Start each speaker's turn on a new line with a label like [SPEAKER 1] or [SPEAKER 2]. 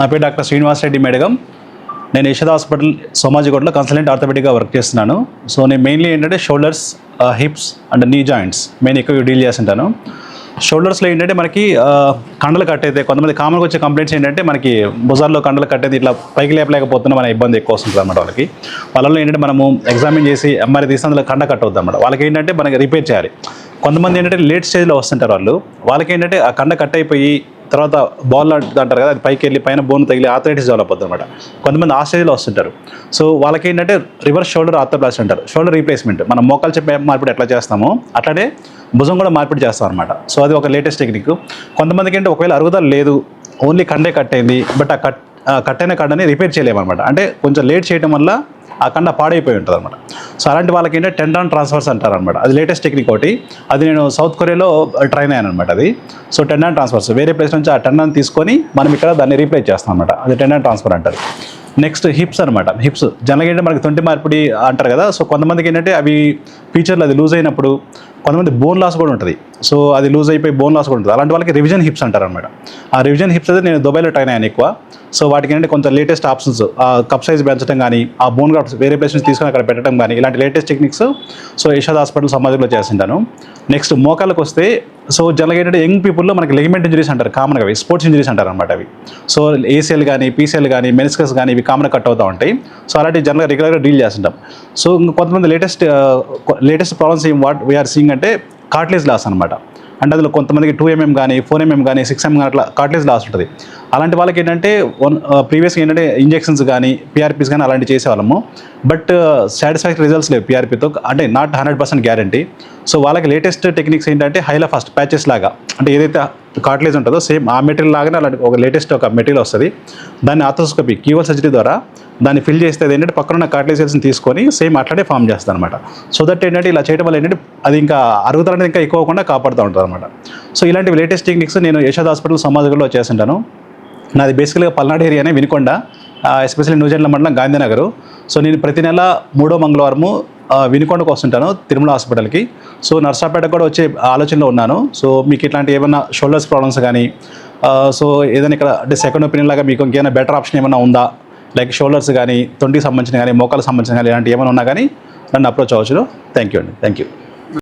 [SPEAKER 1] నా పేరు డాక్టర్ శ్రీనివాస్ రెడ్డి మేడగం. నేను యశోద హాస్పిటల్ సోమాజిగూడలో కన్సల్టెంట్ ఆర్థోపెడిక్గా వర్క్ చేస్తున్నాను. సో నేను మెయిన్లీ ఏంటంటే shoulders, hips and knee joints main ఎక్కువ డీల్ చేస్తుంటాను. షోల్డర్స్లో ఏంటంటే మనకి కండలు కట్టయితే కొంతమంది కామన్గా వచ్చే కంప్లైంట్స్ ఏంటంటే మనకి భుజాల్లో కండలు కట్టేది ఇట్లా పైకి లేపలేకపోతున్నా మన ఇబ్బంది ఎక్కువ వస్తుంది అనమాట. వాళ్ళలో ఏంటంటే మనము ఎగ్జామిన్ చేసి ఎంఆర్ఐ తీసి అందులో కండ కట్టవద్దు అనమాట. వాళ్ళకి ఏంటంటే మనకి రిపేర్ చేయాలి. కొంతమంది ఏంటంటే లేట్ స్టేజ్లో వస్తుంటారు. వాళ్ళకి ఏంటంటే ఆ కండ కట్ అయిపోయి తర్వాత బాల్ అంటారు కదా, అది పైకి వెళ్ళి పైన బోన్ తగిలి ఆర్థరైటిస్ డెవలప్ అవుతుంది అనమాట. కొంతమంది ఆ స్టేజ్లో వస్తుంటారు. సో వాళ్ళకి ఏంటంటే రివర్స్ షోల్డర్ ఆర్థోప్లాస్టీ అంటారు. షోల్డర్ రీప్లేస్మెంట్ మనం మోకాలు చెప్పే మార్పిడి ఎట్లా చేస్తామో అట్లానే భుజం కూడా మార్పిడి చేస్తాం అనమాట. సో అది ఒక లేటెస్ట్ టెక్నిక్. కొంతమందికి ఏంటంటే ఒకవేళ అరుగుదల లేదు, ఓన్లీ కండే కట్ అయింది, బట్ ఆ కట్ అయిన కండని రిపేర్ చేయలేమన్నమాట. అంటే కొంచెం లేట్ చేయడం వల్ల ఆ కండ పాడైపోయి ఉంటుంది అనమాట. సో అలాంటి వాళ్ళకి ఏంటంటే టెండాన్ ట్రాన్స్ఫర్స్ అంటారు అనమాట. అది లేటెస్ట్ టెక్నిక్ ఒకటి. అది నేను సౌత్ కొరియాలో ట్రైన్ అయ్యాను అనమాట. అది సో టెండాన్ ట్రాన్స్ఫర్స్ వేరే ప్లేస్ నుంచి ఆ టెండాన్ తీసుకొని మనం ఇక్కడ దాన్ని రీప్లేస్ చేస్తాం అనమాట. అది టెండాన్ ట్రాన్స్ఫర్ అంటారు. నెక్స్ట్ హిప్స్ అనమాట. హిప్స్ జనరల్గా ఏంటంటే మనకి తొంటి మార్పిడి అంటారు కదా. సో కొంతమందికి ఏంటంటే అవి ఫ్యూచర్లో అది లూజ్ అయినప్పుడు కొంతమంది బోన్ లాస్ కూడా ఉంటుంది. సో అది లూజ్ అయిపోయి బోన్ లాస్ కూడా ఉంటుంది. అలాంటి వాళ్ళకి రివిజన్ హిప్స్ అంటారు అనమాట. ఆ రివిజన్ హిప్స్ అయితే నేను దుబాయ్లో ట్రైన్ అయ్యాను ఎక్కువ. సో వాటికి ఏంటంటే కొంచెం లేటెస్ట్ ఆప్షన్స్, ఆ కప్ సైజ్ పెంచడం కానీ, ఆ బోన్ గ్రాఫ్ట్స్ వేరే ప్లేస్ నుంచి తీసుకొని అక్కడ పెట్టడం కానీ, ఇలాంటి latest techniques so Yashoda hospital సమాజంలో చేస్తుంటాను. నెక్స్ట్ మోకాళ్ళకి వస్తే సో జనరల్గా ఏంటంటే యంగ్ పీపుల్లో మనకి లెగ్మెంట్ ఇంజరీస్ అంటారు కామన్గా, అవి స్పోర్ట్స్ ఇంజరీస్ అంటారు అనమాట. అవి సో ఏసీఎల్ కానీ, పీసీఎల్ కానీ, మెనిస్కస్ కానీ ఇవి కామన్గా కట్ అవుతూ ఉంటాయి. సో అలాంటి జనరల్గా రెగ్యులర్గా డీల్ చేస్తుంటాం. సో కొంతమంది latest problems what we are seeing అంటే కార్ట్లేజ్ లాస్ అనమాట. అంటే అందులో కొంతమందికి 2mm కానీ 4mm కానీ 6mm కానీ అట్లా కార్ట్లేజ్ లాస్ ఉంటుంది. అలాంటి వాళ్ళకి ఏంటంటే ప్రీవియస్గా ఏంటంటే ఇంజెక్షన్స్ కానీ పిఆర్పీస్ కానీ అలాంటివి చేసేవాళ్ళము. బట్ సాటిస్ఫాక్టరీ రిజల్ట్స్ లేవు పిఆర్పీతో, అంటే నాట్ 100% గ్యారంటీ. సో వాళ్ళకి లేటెస్ట్ టెక్నిక్స్ ఏంటంటే హైలా ఫస్ట్ ప్యాచెస్ లాగా, అంటే ఏదైతే కార్ట్లేజ్ ఉంటుందో సేమ్ ఆ మెటీరియల్ లాగానే అలాంటి ఒక లేటెస్ట్ ఒక మెటీరియల్ వస్తుంది. దాన్ని ఆర్థోస్కోపీ కీవల్ సర్జరీ ద్వారా దాన్ని ఫిల్ చేస్తే ఏంటంటే పక్కన ఉన్న కార్ట్లేజ్ సెల్స్ని తీసుకొని సేమ్ అట్లానే ఫామ్ చేస్తుంది అనమాట. సో దట్ ఏంటంటే ఇలా చేయడం వల్ల ఏంటంటే అది ఇంకా అరుగుదల అనేది ఇంకా ఎక్కువ అవ్వకుండా కాపాడుతూ ఉంటుంది అనమాట. సో ఇలాంటివి లేటెస్ట్ టెక్నిక్స్ నేను యశోద హాస్పిటల్ సమాజంలో చేస్తుంటాను. నాది బేసికల్గా పల్నాడు ఏరియానే, వినుకొండ, ఎస్పెషల్లీ న్యూజిలాండ్ మండలం గాంధీనగర్. సో నేను ప్రతి నెల 3వ మంగళవారము వినుకొండకు వస్తుంటాను తిరుమల హాస్పిటల్కి. సో నర్సాపేటకు కూడా వచ్చే ఆలోచనలో ఉన్నాను. సో మీకు ఇట్లాంటి ఏమైనా షోల్డర్స్ ప్రాబ్లమ్స్ కానీ, సో ఏదైనా ఇక్కడ అంటే సెకండ్ ఒపీనియన్ లాగా మీకు ఇంకేమైనా బెటర్ ఆప్షన్ ఏమైనా ఉందా, లైక్ షోల్డర్స్ కానీ, తొంటికి సంబంధించిన కానీ, మోకాలకు సంబంధించిన కానీ ఇలాంటి ఏమైనా ఉన్నా కానీ నన్ను అప్రోచ్ అవ్వచ్చు. థ్యాంక్ యూ అండి. Thank you.